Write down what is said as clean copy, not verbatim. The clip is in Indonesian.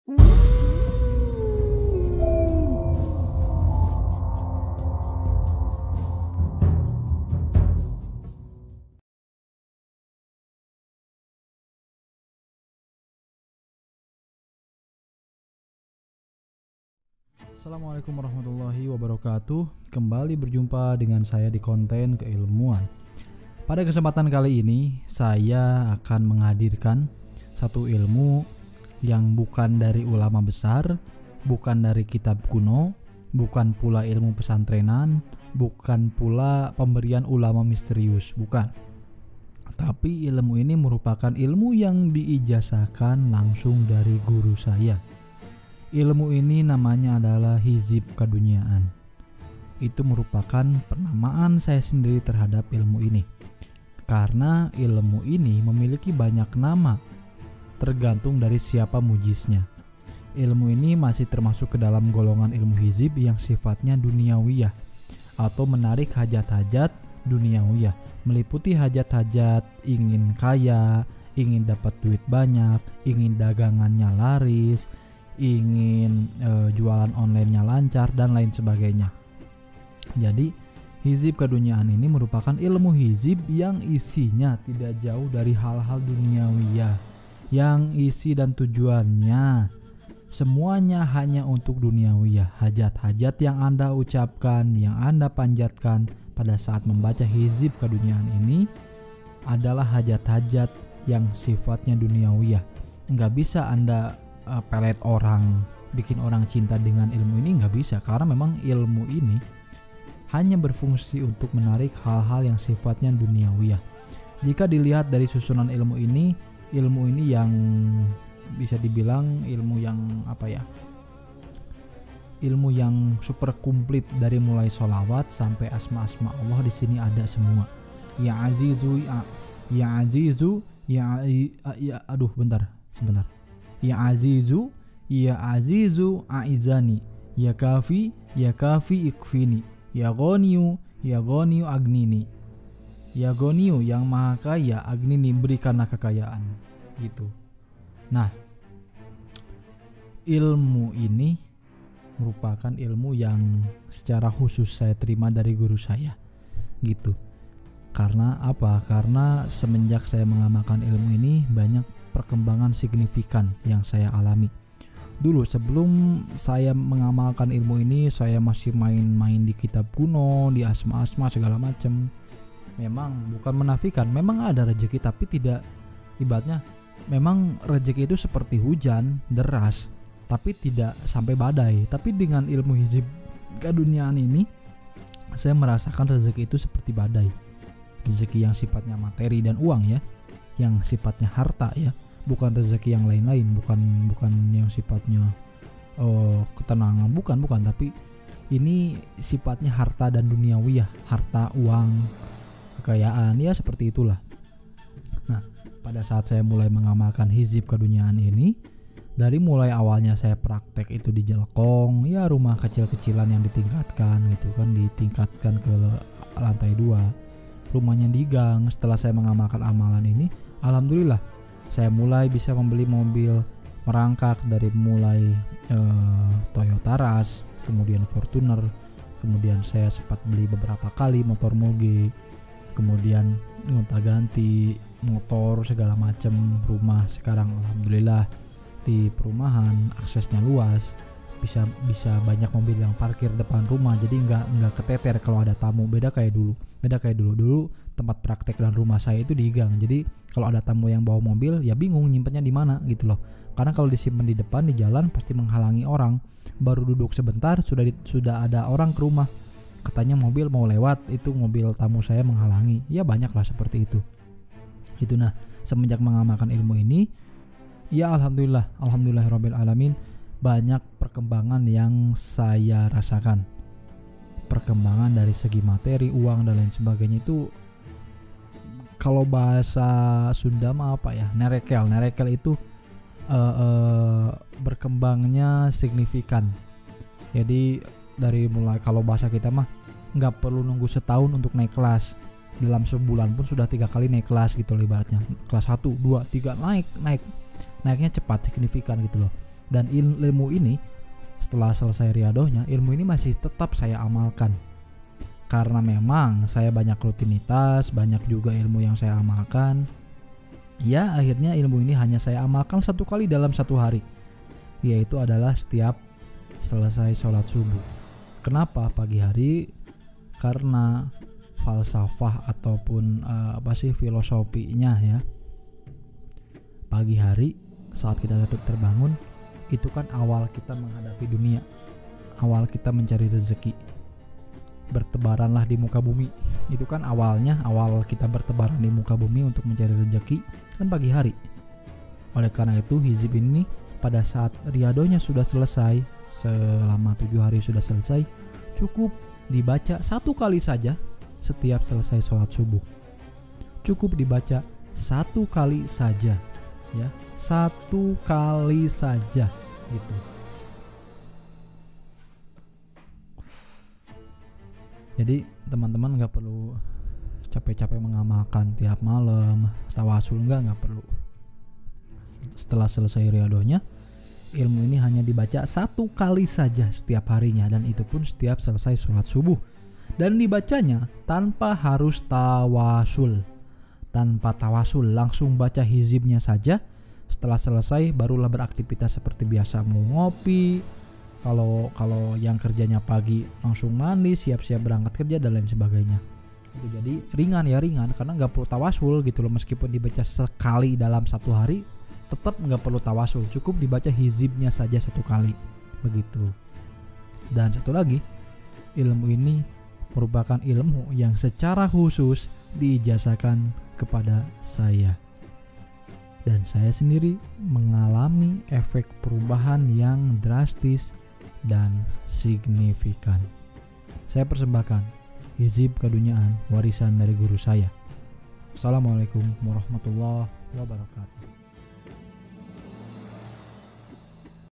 Assalamualaikum warahmatullahi wabarakatuh. Kembali berjumpa dengan saya di konten keilmuan. Pada kesempatan kali ini saya akan menghadirkan satu ilmu yang bukan dari ulama besar, bukan dari kitab kuno, bukan pula ilmu pesantrenan, bukan pula pemberian ulama misterius, bukan. Tapi ilmu ini merupakan ilmu yang diijazahkan langsung dari guru saya. Ilmu ini namanya adalah hizib keduniaan. Itu merupakan penamaan saya sendiri terhadap ilmu ini. Karena ilmu ini memiliki banyak nama, tergantung dari siapa mujiznya. Ilmu ini masih termasuk ke dalam golongan ilmu hizib yang sifatnya duniawiyah atau menarik hajat-hajat duniawiyah, meliputi hajat-hajat ingin kaya, ingin dapat duit banyak, ingin dagangannya laris, ingin jualan online-nya lancar dan lain sebagainya. Jadi hizib keduniaan ini merupakan ilmu hizib yang isinya tidak jauh dari hal-hal duniawiyah, yang isi dan tujuannya semuanya hanya untuk duniawiyah. Hajat-hajat yang Anda ucapkan, yang Anda panjatkan pada saat membaca hizib keduniaan ini adalah hajat-hajat yang sifatnya duniawiyah. Enggak bisa Anda pelet orang, bikin orang cinta dengan ilmu ini, nggak bisa, karena memang ilmu ini hanya berfungsi untuk menarik hal-hal yang sifatnya duniawiyah. Jika dilihat dari susunan ilmu ini yang bisa dibilang ilmu yang ilmu yang super komplit, dari mulai sholawat sampai asma-asma Allah di sini ada semua. Ya Azizu, sebentar. Ya Azizu Aizani, Ya Kafi Ikfini, Ya Ghaniyu Agnini, Ya Ghaniyu yang maha kaya, Agnini berikanlah kekayaan, gitu. Nah, ilmu ini merupakan ilmu yang secara khusus saya terima dari guru saya, gitu. Karena apa? Karena semenjak saya mengamalkan ilmu ini banyak perkembangan signifikan yang saya alami. Dulu sebelum saya mengamalkan ilmu ini, saya masih main-main di kitab kuno, di asma-asma segala macam. Memang bukan menafikan, memang ada rezeki, tapi tidak, ibaratnya memang rezeki itu seperti hujan deras, tapi tidak sampai badai. Tapi dengan ilmu hizib keduniaan ini, saya merasakan rezeki itu seperti badai. Rezeki yang sifatnya materi dan uang ya, yang sifatnya harta ya, bukan rezeki yang lain-lain, bukan yang sifatnya ketenangan, bukan, tapi ini sifatnya harta dan duniawiyah, harta, uang, kekayaan, ya seperti itulah. Nah, pada saat saya mulai mengamalkan hizib keduniaan ini, dari mulai awalnya saya praktek itu di Jelekong, ya rumah kecil-kecilan yang ditingkatkan gitu kan, ditingkatkan ke lantai 2, rumahnya di gang. Setelah saya mengamalkan amalan ini, alhamdulillah saya mulai bisa membeli mobil merangkak, dari mulai Toyota Rush, kemudian Fortuner, kemudian saya sempat beli beberapa kali motor Moge, kemudian gonta-ganti motor segala macam. Rumah sekarang alhamdulillah di perumahan aksesnya luas, bisa banyak mobil yang parkir depan rumah, jadi nggak keteter kalau ada tamu. Beda kayak dulu tempat praktek dan rumah saya itu di gang, jadi kalau ada tamu yang bawa mobil ya bingung nyimpennya di mana gitu loh, karena kalau disimpan di depan di jalan pasti menghalangi orang. Baru duduk sebentar sudah ada orang ke rumah, katanya mobil mau lewat, itu mobil tamu saya menghalangi. Ya banyak lah seperti itu. Nah, semenjak mengamalkan ilmu ini, ya alhamdulillahirabbil alamin, banyak perkembangan yang saya rasakan. Perkembangan dari segi materi, uang dan lain sebagainya itu, kalau bahasa Sunda mah nerekel itu berkembangnya signifikan. Jadi dari mulai, kalau bahasa kita mah nggak perlu nunggu setahun untuk naik kelas, dalam sebulan pun sudah 3 kali naik kelas gitu loh, ibaratnya kelas 1, 2, 3 naiknya cepat, signifikan gitu loh. Dan ilmu ini setelah selesai riadohnya, ilmu ini masih tetap saya amalkan. Karena memang saya banyak rutinitas, banyak juga ilmu yang saya amalkan. Ya akhirnya ilmu ini hanya saya amalkan 1 kali dalam 1 hari, yaitu adalah setiap selesai sholat subuh. Kenapa pagi hari? Karena falsafah ataupun filosofinya ya, pagi hari saat kita terbangun itu kan awal kita menghadapi dunia, awal kita mencari rezeki, bertebaranlah di muka bumi. Itu kan awalnya, awal kita bertebaran di muka bumi untuk mencari rezeki kan pagi hari. Oleh karena itu hizib ini pada saat riadohnya sudah selesai, selama 7 hari sudah selesai, cukup dibaca 1 kali saja setiap selesai sholat subuh. Cukup dibaca 1 kali saja ya, 1 kali saja gitu. Jadi teman-teman gak perlu capek-capek mengamalkan tiap malam, tawasul gak perlu. Setelah selesai riadohnya, ilmu ini hanya dibaca 1 kali saja setiap harinya, dan itu pun setiap selesai sholat subuh. Dan dibacanya tanpa harus tawasul, langsung baca hizibnya saja. Setelah selesai barulah beraktivitas seperti biasa, mau ngopi, kalau yang kerjanya pagi langsung mandi, siap-siap berangkat kerja dan lain sebagainya. Itu jadi ringan karena nggak perlu tawasul gitu loh. Meskipun dibaca sekali dalam 1 hari, tetap nggak perlu tawasul, cukup dibaca hizibnya saja 1 kali begitu. Dan satu lagi, ilmu ini merupakan ilmu yang secara khusus diijazahkan kepada saya, dan saya sendiri mengalami efek perubahan yang drastis dan signifikan. Saya persembahkan hizib keduniaan warisan dari guru saya. Assalamualaikum warahmatullahi wabarakatuh.